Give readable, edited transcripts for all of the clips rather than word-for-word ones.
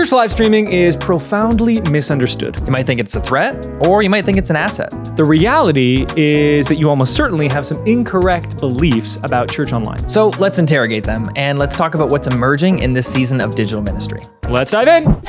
Church live streaming is profoundly misunderstood. You might think it's a threat, or you might think it's an asset. The reality is that you almost certainly have some incorrect beliefs about church online. So let's interrogate them, and let's talk about what's emerging in this season of digital ministry. Let's dive in.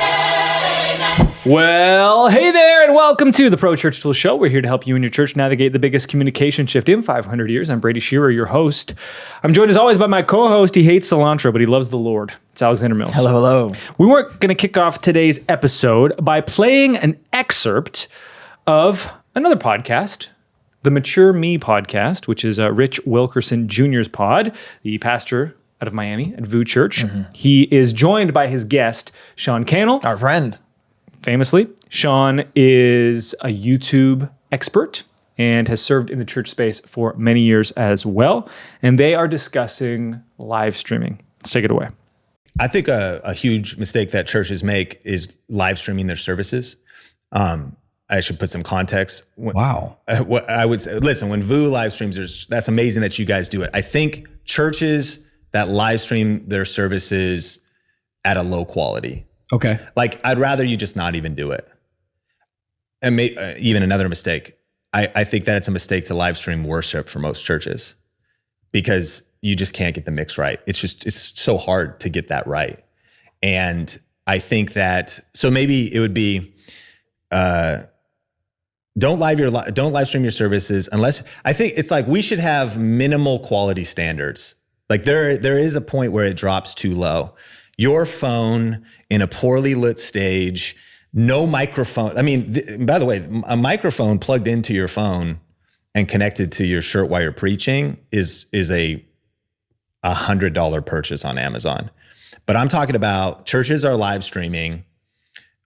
Well, hey there, and welcome to the Pro Church Tools Show. We're here to help you and your church navigate the biggest communication shift in 500 years. I'm Brady Shearer, your host. I'm joined as always by my co-host. He hates cilantro, but he loves the Lord. It's Alexander Mills. Hello, hello. We weren't going to kick off today's episode by playing an excerpt of another podcast, the Mature Me podcast, which is Rich Wilkerson Jr.'s pod, the pastor out of Miami at VU Church. He is joined by his guest, Sean Cannell. Our friend. Famously, Sean is a YouTube expert and has served in the church space for many years as well. And they are discussing live streaming. Let's take it away. I think a huge mistake that churches make is live streaming their services. I should put some context. Wow. What I would say, listen, when VU live streams, that's amazing that you guys do it. I think churches that live stream their services at a low quality. Okay. Like, I'd rather you just not even do it. And even another mistake, I think that it's a mistake to live stream worship for most churches because you just can't get the mix right. It's so hard to get that right. And I think that, so maybe it would be, don't live stream your services unless, I think it's like we should have minimal quality standards. Like there is a point where it drops too low. Your phone in a poorly lit stage, no microphone. I mean, by the way, a microphone plugged into your phone and connected to your shirt while you're preaching is a $100 purchase on Amazon. But I'm talking about churches are live streaming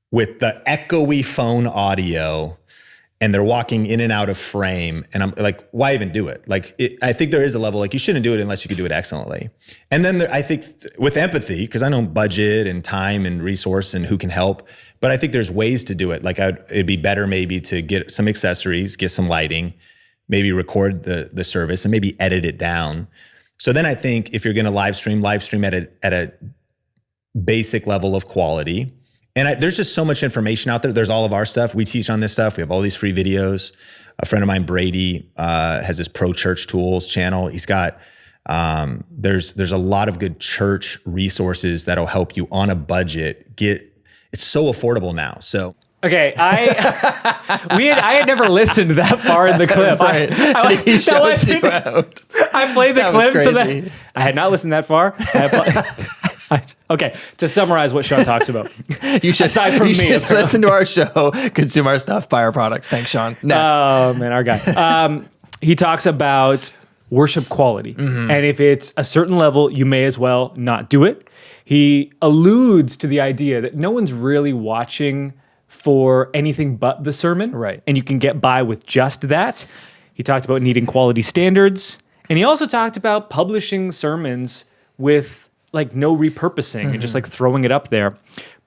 with the echoey phone audio and they're walking in and out of frame. And I'm like, why even do it? Like, I think there is a level, like you shouldn't do it unless you can do it excellently. And then I think with empathy, because I know budget and time and resource and who can help, but I think there's ways to do it. Like it'd be better maybe to get some accessories, get some lighting, maybe record the service and maybe edit it down. So then I think if you're gonna live stream at a basic level of quality. And there's just so much information out there. There's all of our stuff. We teach on this stuff. We have all these free videos. A friend of mine, Brady, has this Pro Church Tools channel. He's got, there's a lot of good church resources that'll help you on a budget. It's so affordable now. So. Okay, I had never listened that far in the clip. He shows you out. I played the clip so that crazy. I had not listened that far. Okay, to summarize what Sean talks about. You should, aside from you me, should listen to our show, consume our stuff, buy our products. Thanks, Sean. Next. Oh, man, our guy. He talks about worship quality. And if it's a certain level, you may as well not do it. He alludes to the idea that no one's really watching for anything but the sermon. Right. And you can get by with just that. He talked about needing quality standards. And he also talked about publishing sermons with like no repurposing and just like throwing it up there.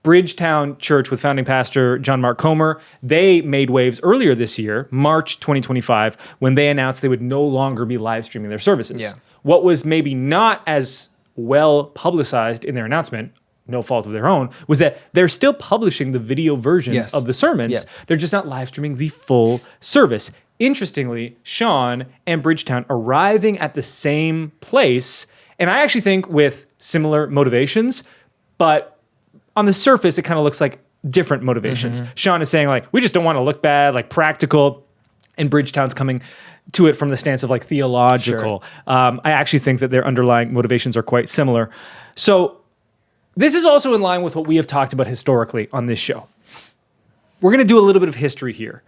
Bridgetown Church with founding pastor John Mark Comer, they made waves earlier this year, March 2025, when they announced they would no longer be live streaming their services. Yeah. What was maybe not as well publicized in their announcement, no fault of their own, was that they're still publishing the video versions of the sermons. Yeah. They're just not live streaming the full service. Interestingly, Sean and Bridgetown arriving at the same place, and I actually think with similar motivations, but on the surface, it kind of looks like different motivations. Sean is saying like, we just don't want to look bad, like practical, and Bridgetown's coming to it from the stance of like theological. Sure. I actually think that their underlying motivations are quite similar. So this is also in line with what we have talked about historically on this show. We're going to do a little bit of history here.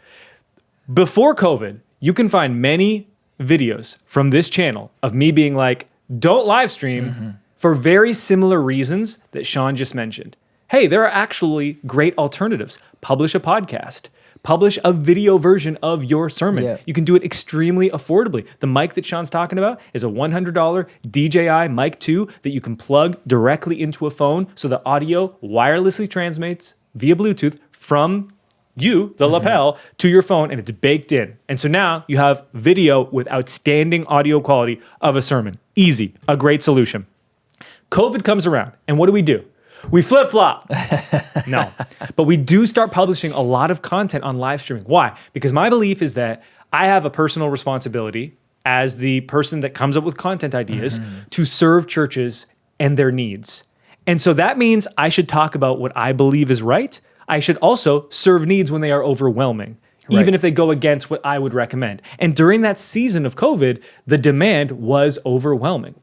Before COVID, you can find many videos from this channel of me being like, don't live stream for very similar reasons that Sean just mentioned. Hey, there are actually great alternatives. Publish a podcast. Publish a video version of your sermon. Yeah. You can do it extremely affordably. The mic that Sean's talking about is a $100 DJI Mic 2 that you can plug directly into a phone so the audio wirelessly transmits via Bluetooth from you, the lapel, to your phone, and it's baked in. And so now you have video with outstanding audio quality of a sermon. Easy, a great solution. COVID comes around, and what do? We flip-flop. No. But we do start publishing a lot of content on live streaming. Why? Because my belief is that I have a personal responsibility as the person that comes up with content ideas to serve churches and their needs. And so that means I should talk about what I believe is right. I should also serve needs when they are overwhelming, even if they go against what I would recommend. And during that season of COVID, the demand was overwhelming.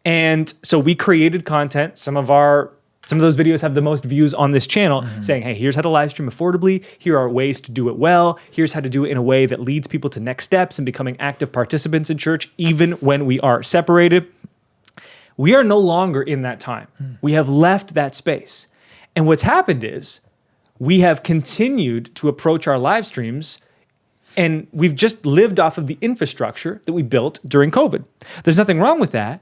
And so we created content. Some of those videos have the most views on this channel saying, hey, here's how to live stream affordably. Here are ways to do it well. Here's how to do it in a way that leads people to next steps and becoming active participants in church, even when we are separated. We are no longer in that time. We have left that space. And what's happened is we have continued to approach our live streams, and we've just lived off of the infrastructure that we built during COVID. There's nothing wrong with that,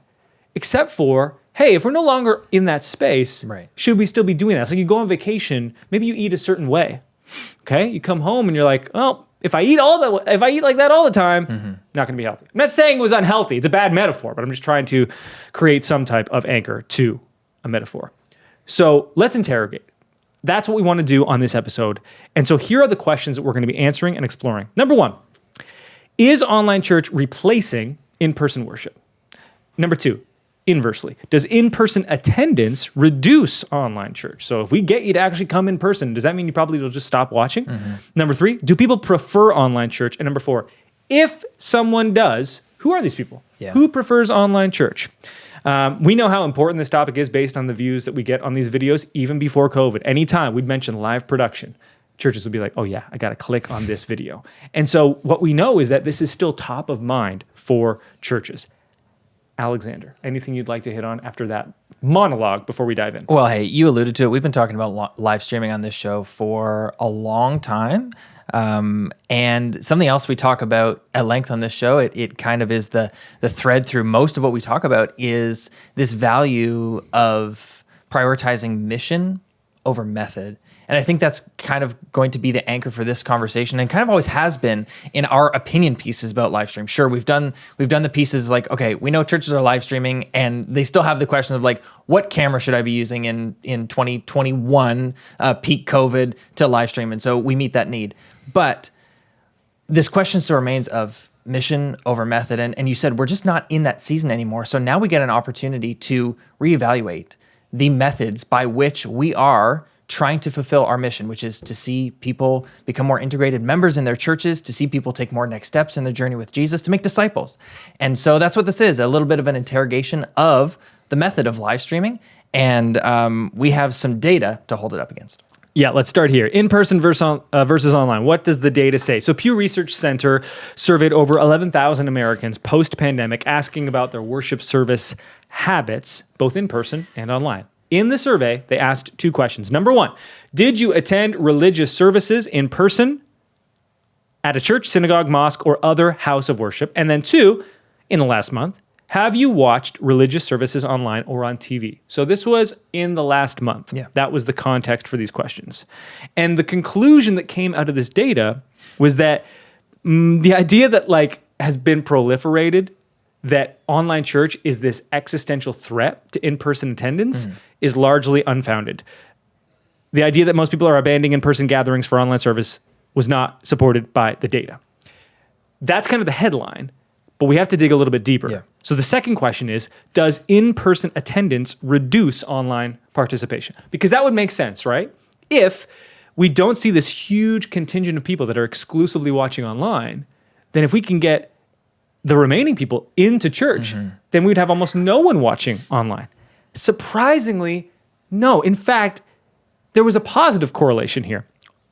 except for, hey, if we're no longer in that space, should we still be doing that? It's like you go on vacation, maybe you eat a certain way, okay? You come home and you're like, oh, if I eat like that all the time, not gonna be healthy. I'm not saying it was unhealthy, it's a bad metaphor, but I'm just trying to create some type of anchor to a metaphor. So let's interrogate. That's what we want to do on this episode. And so here are the questions that we're going to be answering and exploring. Number one, is online church replacing in-person worship? Number two, inversely, does in-person attendance reduce online church? So if we get you to actually come in person, does that mean you probably will just stop watching? Number three, do people prefer online church? And number four, if someone does, who are these people? Who prefers online church? We know how important this topic is based on the views that we get on these videos, even before COVID. Anytime we'd mention live production, churches would be like, oh yeah, I got to click on this video. And so what we know is that this is still top of mind for churches. Alexander, anything you'd like to hit on after that monologue before we dive in? Well, hey, you alluded to it. We've been talking about live streaming on this show for a long time. And something else we talk about at length on this show, it kind of is the thread through most of what we talk about is this value of prioritizing mission over method. And I think that's kind of going to be the anchor for this conversation, and kind of always has been in our opinion pieces about live stream. Sure, we've done the pieces like, okay, we know churches are live streaming, and they still have the question of like, what camera should I be using in 2021 peak COVID to live stream? And so we meet that need. But this question still remains of mission over method. And you said we're just not in that season anymore. So now we get an opportunity to reevaluate the methods by which we are trying to fulfill our mission, which is to see people become more integrated members in their churches, to see people take more next steps in their journey with Jesus, to make disciples. And so that's what this is, a little bit of an interrogation of the method of live streaming. And we have some data to hold it up against. Yeah, let's start here. In-person versus online. What does the data say? So Pew Research Center surveyed over 11,000 Americans post-pandemic, asking about their worship service habits, both in person and online. In the survey, they asked two questions. Number one, did you attend religious services in person at a church, synagogue, mosque, or other house of worship? And then two, in the last month, have you watched religious services online or on TV? So this was in the last month. Yeah. That was the context for these questions. And the conclusion that came out of this data was that the idea that has been proliferated, that online church is this existential threat to in-person attendance is largely unfounded. The idea that most people are abandoning in-person gatherings for online service was not supported by the data. That's kind of the headline, but we have to dig a little bit deeper. Yeah. So the second question is, does in-person attendance reduce online participation? Because that would make sense, right? If we don't see this huge contingent of people that are exclusively watching online, then if we can get the remaining people into church, then we would have almost no one watching online. Surprisingly, no. In fact, there was a positive correlation here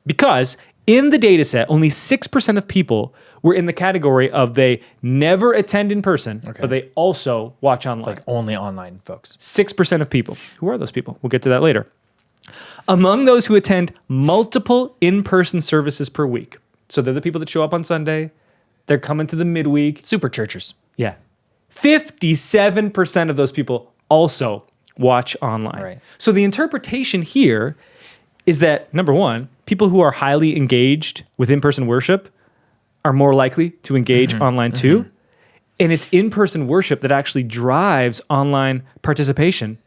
because in the data set, only 6% of people were in the category of they never attend in person, but they also watch online. Like only online folks. 6% of people. Who are those people? We'll get to that later. Among those who attend multiple in-person services per week, so they're the people that show up on Sunday, they're coming to the midweek. Super churchers. Yeah. 57% of those people also watch online. Right. So the interpretation here is that, number one, people who are highly engaged with in-person worship are more likely to engage online too. And it's in-person worship that actually drives online participation,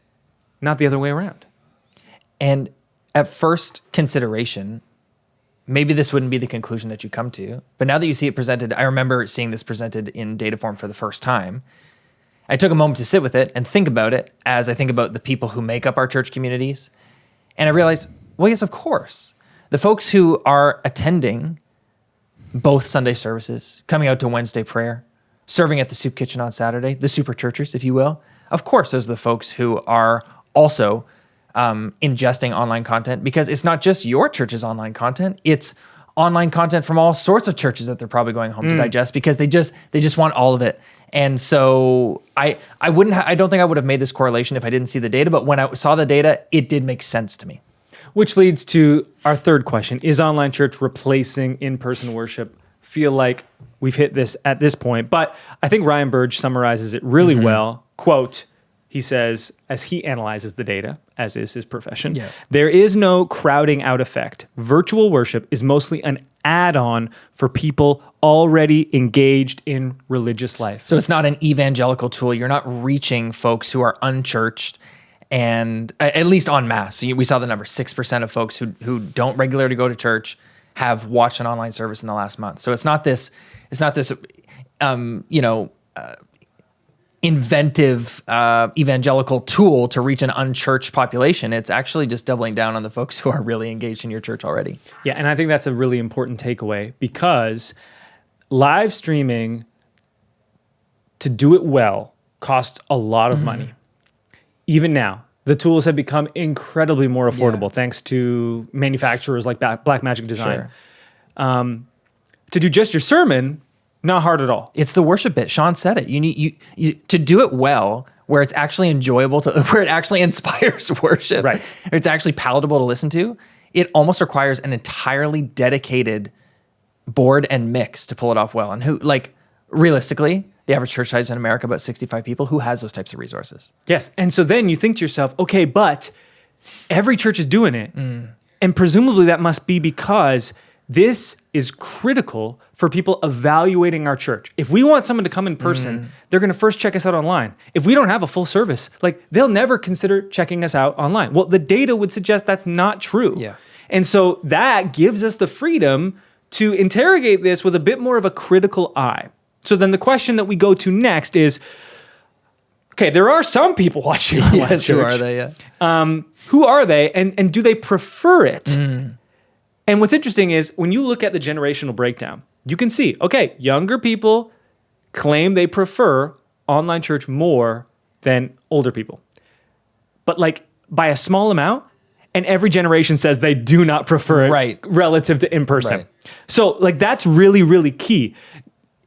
not the other way around. And at first consideration, maybe this wouldn't be the conclusion that you come to, but now that you see it presented, I remember seeing this presented in data form for the first time. I took a moment to sit with it and think about it as I think about the people who make up our church communities. And I realized, well, yes, of course. The folks who are attending both Sunday services, coming out to Wednesday prayer, serving at the soup kitchen on Saturday, the super churchers, if you will. Of course, those are the folks who are also ingesting online content, because it's not just your church's online content, it's online content from all sorts of churches that they're probably going home to digest, because they just want all of it. And so I don't think I would have made this correlation if I didn't see the data, but when I saw the data, it did make sense to me. Which leads to our third question. Is online church replacing in-person worship? Feel like we've hit this at this point, but I think Ryan Burge summarizes it really well. Quote, he says, as he analyzes the data, as is his profession, there is no crowding out effect. Virtual worship is mostly an add-on for people already engaged in religious life. So it's not an evangelical tool. You're not reaching folks who are unchurched, and at least en masse. So we saw the number, 6% of folks who don't regularly go to church have watched an online service in the last month. So it's not this inventive evangelical tool to reach an unchurched population. It's actually just doubling down on the folks who are really engaged in your church already. Yeah, and I think that's a really important takeaway, because live streaming, to do it well, costs a lot of money. Even now, the tools have become incredibly more affordable thanks to manufacturers like Blackmagic Design. Sure. To do just your sermon, not hard at all. It's the worship bit. Sean said it. You need you to do it well, where it's actually enjoyable where it actually inspires worship. Right. It's actually palatable to listen to. It almost requires an entirely dedicated board and mix to pull it off well. And realistically, the average church size in America, about 65 people. Who has those types of resources? Yes. And so then you think to yourself, okay, but every church is doing it. And presumably that must be because this is critical for people evaluating our church. If we want someone to come in person, they're going to first check us out online. If we don't have a full service, they'll never consider checking us out online. Well, the data would suggest that's not true. Yeah. And so that gives us the freedom to interrogate this with a bit more of a critical eye. So then the question that we go to next is, okay, there are some people watching online Yes, church. who are they? Yeah. Who are they, and do they prefer it? And what's interesting is when you look at the generational breakdown, you can see, okay, younger people claim they prefer online church more than older people. But by a small amount, and every generation says they do not prefer it relative to in-person. Right. So that's really, really key.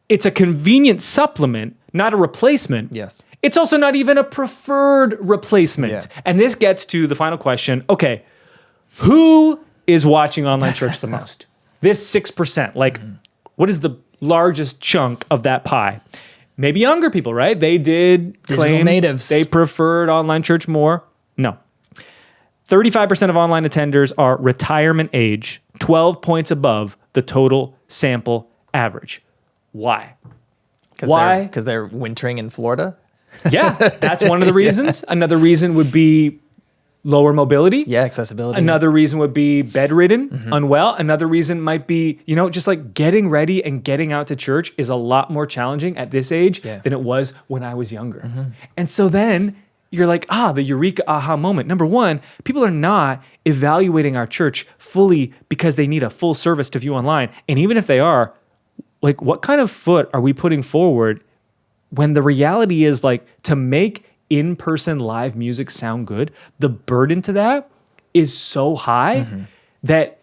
It's a convenient supplement, not a replacement. Yes. It's also not even a preferred replacement. Yeah. And this gets to the final question. Okay, who is watching online church the most? This 6%. What is the largest chunk of that pie? Maybe younger people, right? They did claim natives. They preferred online church more. No. 35% of online attenders are retirement age, 12 points above the total sample average. Why? Why? Because they're wintering in Florida? Yeah, that's one of the reasons. Another reason would be lower mobility. Yeah, accessibility. Another reason would be bedridden, unwell. Another reason might be, just getting ready and getting out to church is a lot more challenging at this age than it was when I was younger. And so then you're like, the eureka aha moment. Number one, people are not evaluating our church fully because they need a full service to view online. And even if they are, what kind of foot are we putting forward when the reality is to make in-person live music sound good, the burden to that is so high that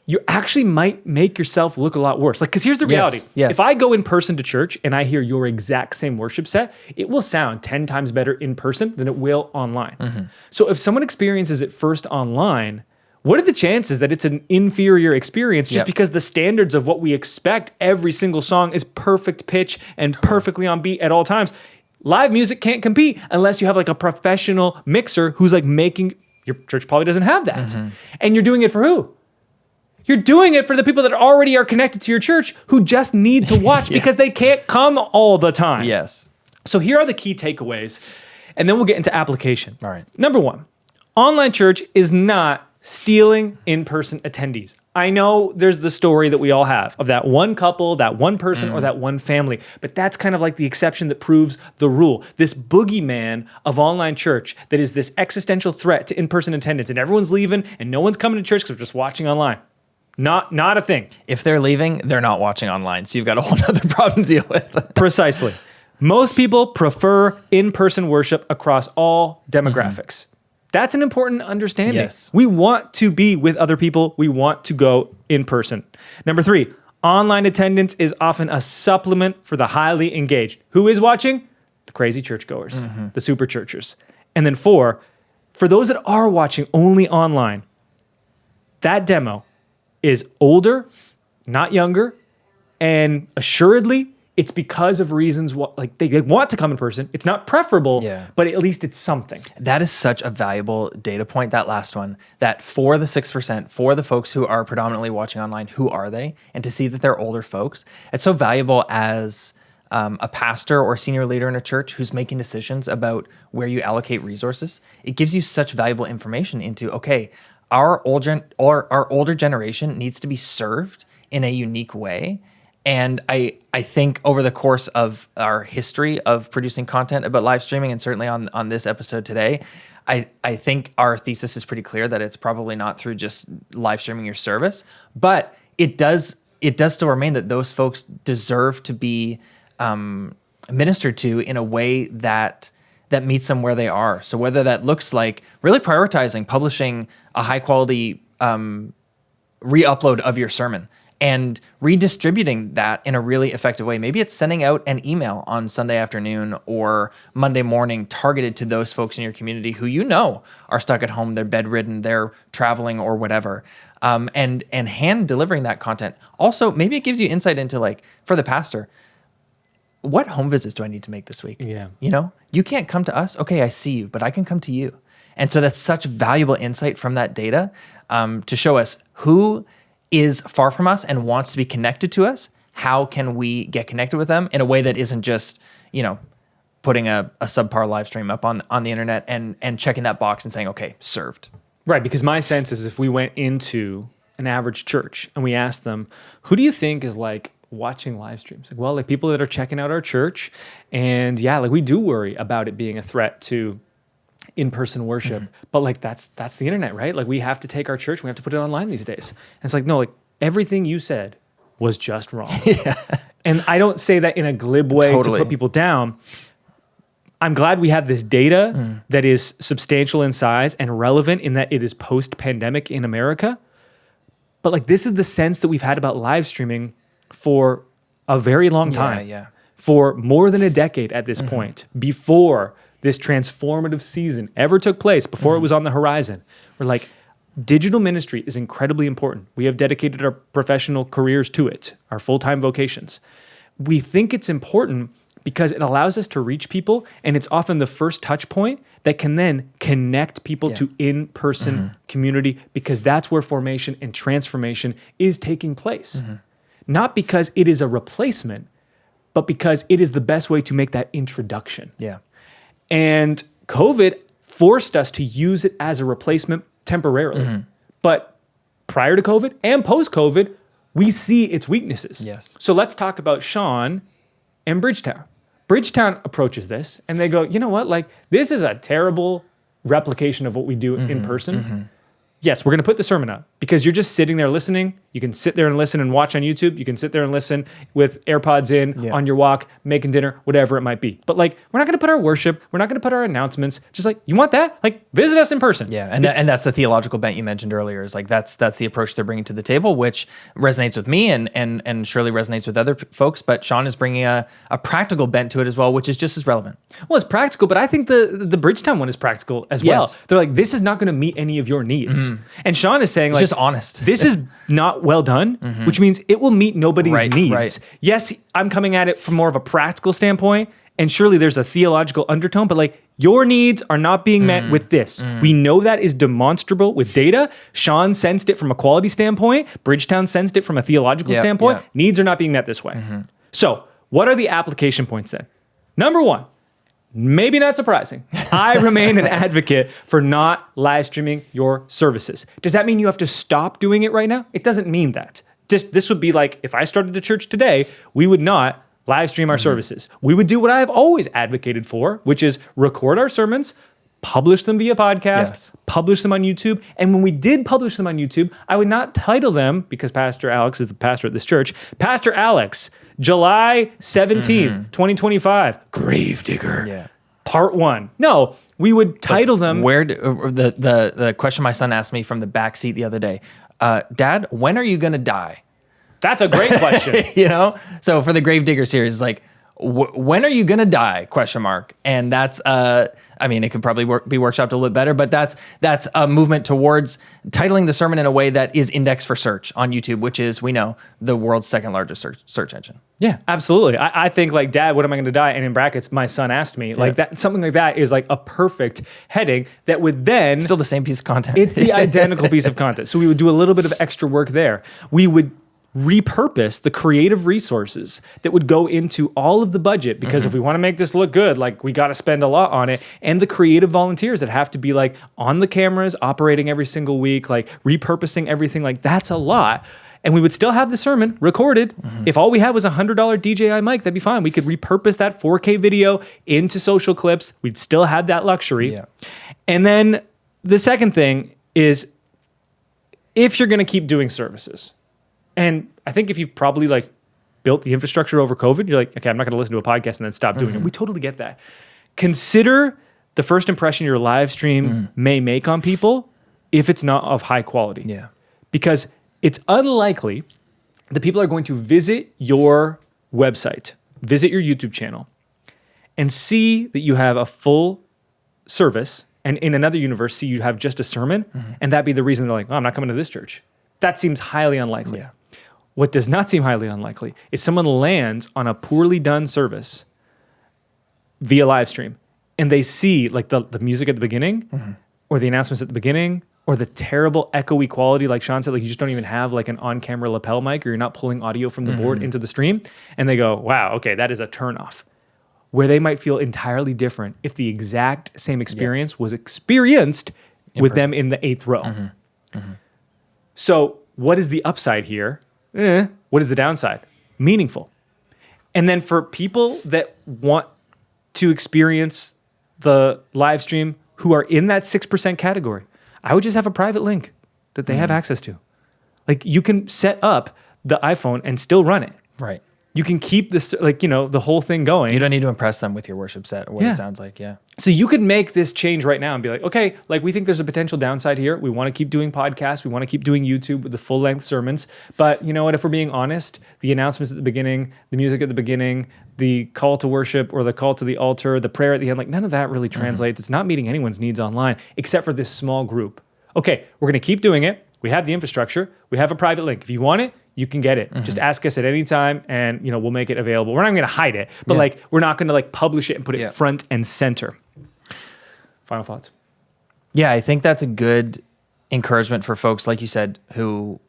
you actually might make yourself look a lot worse. Because here's the reality. Yes. If I go in person to church and I hear your exact same worship set, it will sound 10 times better in person than it will online. So if someone experiences it first online, what are the chances that it's an inferior experience just because the standards of what we expect every single song is perfect pitch and perfectly on beat at all times? Live music can't compete unless you have a professional mixer who's making, your church probably doesn't have that. And you're doing it for who? You're doing it for the people that already are connected to your church who just need to watch because they can't come all the time. Yes. So here are the key takeaways, and then we'll get into application. All right. Number one, Online church is not stealing in-person attendees. I know there's the story that we all have of that one couple, that one person, or that one family, but that's kind of like the exception that proves the rule. This boogeyman of online church that is this existential threat to in-person attendance, and everyone's leaving and no one's coming to church because they're just watching online. Not a thing. If they're leaving, they're not watching online, so you've got a whole other problem to deal with. Precisely. Most people prefer in-person worship across all demographics. That's an important understanding. Yes. We want to be with other people. We want to go in person. Number 3, online attendance is often a supplement for the highly engaged. Who is watching? The crazy churchgoers, the super churchers. And then 4, for those that are watching only online, that demo is older, not younger, and assuredly, it's because of reasons like they want to come in person. It's not preferable, but at least it's something. That is such a valuable data point, that last one, that for the 6%, for the folks who are predominantly watching online, who are they? And to see that they're older folks, it's so valuable as a pastor or senior leader in a church who's making decisions about where you allocate resources. It gives you such valuable information into, okay, our older generation needs to be served in a unique way. And I think over the course of our history of producing content about live streaming, and certainly on this episode today, I think our thesis is pretty clear that it's probably not through just live streaming your service, but it does still remain that those folks deserve to be ministered to in a way that meets them where they are. So whether that looks like really prioritizing publishing a high quality re-upload of your sermon, and redistributing that in a really effective way. Maybe it's sending out an email on Sunday afternoon or Monday morning targeted to those folks in your community who you know are stuck at home, they're bedridden, they're traveling or whatever, and hand delivering that content. Also, maybe it gives you insight into, like, for the pastor, what home visits do I need to make this week? Yeah. You know, you can't come to us. Okay, I see you, but I can come to you. And so that's such valuable insight from that data to show us who is far from us and wants to be connected to us. How can we get connected with them in a way that isn't just, you know, putting a subpar live stream up on the internet and checking that box and saying, okay, served. Right, because my sense is if we went into an average church and we asked them, who do you think is like watching live streams? Like, well, like people that are checking out our church, and yeah, like we do worry about it being a threat to in-person worship, but like that's the internet, right? Like we have to take our church, we have to put it online these days. And it's like, no, like everything you said was just wrong. And I don't say that in a glib way to put people down. I'm glad we have this data that is substantial in size and relevant in that it is post-pandemic in America. But like this is the sense that we've had about live streaming for a very long time. For more than a decade at this point, before this transformative season ever took place, before it was on the horizon. We're like, digital ministry is incredibly important. We have dedicated our professional careers to it, our full-time vocations. We think it's important because it allows us to reach people, and it's often the first touch point that can then connect people to in-person community, because that's where formation and transformation is taking place. Not because it is a replacement, but because it is the best way to make that introduction. And COVID forced us to use it as a replacement temporarily. But prior to COVID and post-COVID, we see its weaknesses. So let's talk about Sean and Bridgetown. Bridgetown approaches this and they go, you know what? Like, this is a terrible replication of what we do in person. Yes, we're going to put the sermon up because you're just sitting there listening. You can sit there and listen and watch on YouTube. You can sit there and listen with AirPods in on your walk, making dinner, whatever it might be. But like, we're not going to put our worship. We're not going to put our announcements. Just like, you want that? Like, visit us in person. And that's the theological bent you mentioned earlier. Is like that's the approach they're bringing to the table, which resonates with me and surely resonates with other folks. But Sean is bringing a practical bent to it as well, which is just as relevant. Well, it's practical, but I think the Bridgetown one is practical as well. They're like, this is not going to meet any of your needs. And Sean is saying, it's like, just honest. This is not well done, which means it will meet nobody's needs. Yes, I'm coming at it from more of a practical standpoint, and surely there's a theological undertone, but like, your needs are not being met with this. We know that is demonstrable with data. Sean sensed it from a quality standpoint. Bridgetown sensed it from a theological standpoint. Needs are not being met this way. So what are the application points then? Number one, maybe not surprising, I remain an advocate for not live streaming your services. Does that mean you have to stop doing it right now? It doesn't mean that. This would be like if I started a church today, we would not live stream our services. We would do what I have always advocated for, which is record our sermons, publish them via podcast, publish them on YouTube. And when we did publish them on YouTube, I would not title them, because Pastor Alex is the pastor at this church, Pastor Alex, July 17th, 2025, Gravedigger, part 1. No, we would title them. Where the question my son asked me from the back seat the other day, Dad, when are you going to die? That's a great question. You know? So for the Gravedigger series, it's like, when are you going to die? ? And that's, I mean, it could probably be workshopped a little bit better, but that's a movement towards titling the sermon in a way that is indexed for search on YouTube, which is, we know, the world's second largest search engine. Yeah, absolutely. I think like, Dad, when am I going to die? And in brackets, my son asked me. Like that, something like that is like a perfect heading that would then... Still the same piece of content. It's the identical piece of content. So we would do a little bit of extra work there. We would repurpose the creative resources that would go into all of the budget, because if we want to make this look good, like we got to spend a lot on it, and the creative volunteers that have to be like on the cameras, operating every single week, like repurposing everything, like that's a lot. And we would still have the sermon recorded. If all we had was a $100 DJI mic, that'd be fine. We could repurpose that 4K video into social clips. We'd still have that luxury. Yeah. And then the second thing is, if you're going to keep doing services, and I think if you've probably like built the infrastructure over COVID, you're like, okay, I'm not going to listen to a podcast and then stop doing it. We totally get that. Consider the first impression your live stream may make on people if it's not of high quality. Yeah. Because it's unlikely that people are going to visit your website, visit your YouTube channel, and see that you have a full service, and in another universe see you have just a sermon, and that be the reason they're like, oh, I'm not coming to this church. That seems highly unlikely. Yeah. What does not seem highly unlikely is someone lands on a poorly done service via live stream, and they see like the music at the beginning, or the announcements at the beginning, or the terrible echoey quality, like Sean said, like you just don't even have like an on-camera lapel mic, or you're not pulling audio from the board into the stream, and they go, wow, okay, that is a turnoff. Where they might feel entirely different if the exact same experience was experienced with them in the 8th row. So what is the upside here? What is the downside? Meaningful. And then for people that want to experience the live stream who are in that 6% category, I would just have a private link that they have access to. Like you can set up the iPhone and still run it. Right. You can keep this, like, you know, the whole thing going. You don't need to impress them with your worship set or what it sounds like. Yeah. So you could make this change right now and be like, okay, like we think there's a potential downside here. We want to keep doing podcasts. We want to keep doing YouTube with the full length sermons. But you know what, if we're being honest, the announcements at the beginning, the music at the beginning, the call to worship or the call to the altar, the prayer at the end, like none of that really translates. It's not meeting anyone's needs online except for this small group. Okay, we're going to keep doing it. We have the infrastructure. We have a private link. If you want it, you can get it. Just ask us at any time and, you know, we'll make it available. We're not going to hide it, but like, we're not going to like publish it and put it front and center. Final thoughts. Yeah, I think that's a good encouragement for folks, like you said, who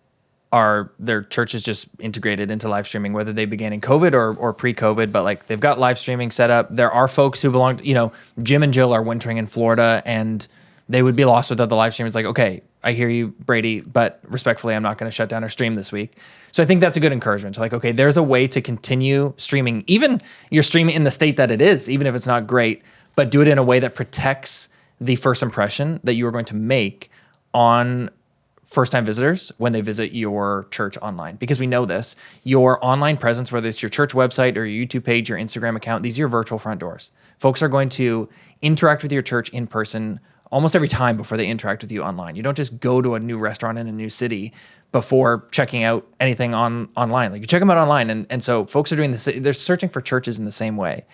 are, their church is just integrated into live streaming, whether they began in COVID or pre-COVID, but like they've got live streaming set up. There are folks who belong to, you know, Jim and Jill are wintering in Florida and they would be lost without the live stream. It's like, okay, I hear you, Brady, but respectfully, I'm not going to shut down our stream this week. So I think that's a good encouragement. Like, okay, there's a way to continue streaming, even you're streaming in the state that it is, even if it's not great, but do it in a way that protects the first impression that you are going to make on first-time visitors when they visit your church online. Because we know this, your online presence, whether it's your church website or your YouTube page, your Instagram account, these are your virtual front doors. Folks are going to interact with your church in person almost every time before they interact with you online. You don't just go to a new restaurant in a new city before checking out anything online. Like you check them out online. And so folks are doing this, they're searching for churches in the same way.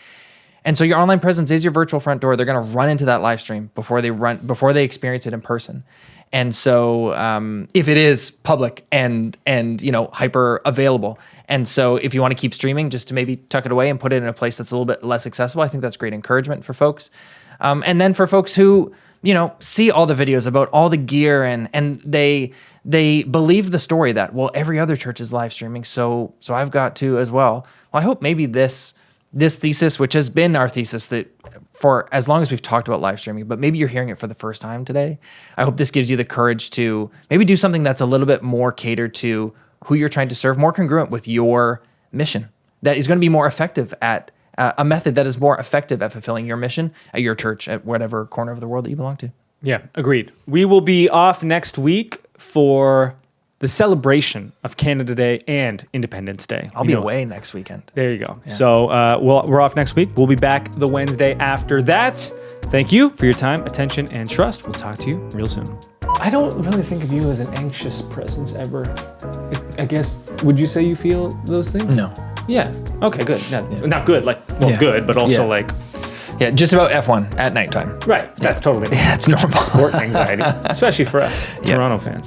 And so your online presence is your virtual front door. They're going to run into that live stream before they experience it in person. And so if it is public and you know, hyper available. And so if you want to keep streaming, just to maybe tuck it away and put it in a place that's a little bit less accessible, I think that's great encouragement for folks. And then for folks who, you know, see all the videos about all the gear and they believe the story that, well, every other church is live streaming, so I've got to as well. Well, I hope maybe this this thesis, which has been our thesis that for as long as we've talked about live streaming, but maybe you're hearing it for the first time today. I hope this gives you the courage to maybe do something that's a little bit more catered to who you're trying to serve, more congruent with your mission, that is going to be more effective at a method that is more effective at fulfilling your mission at your church, at whatever corner of the world that you belong to. Yeah, agreed. We will be off next week for the celebration of Canada Day and Independence Day. I'll be away next weekend. There you go. Yeah. So we're off next week. We'll be back the Wednesday after that. Thank you for your time, attention, and trust. We'll talk to you real soon. I don't really think of you as an anxious presence ever. I guess, would you say you feel those things? No. Yeah. Okay, good. Not good, good, but also Yeah, just about F1 at nighttime. Right. That's totally that's normal. sport anxiety, especially for us Toronto fans.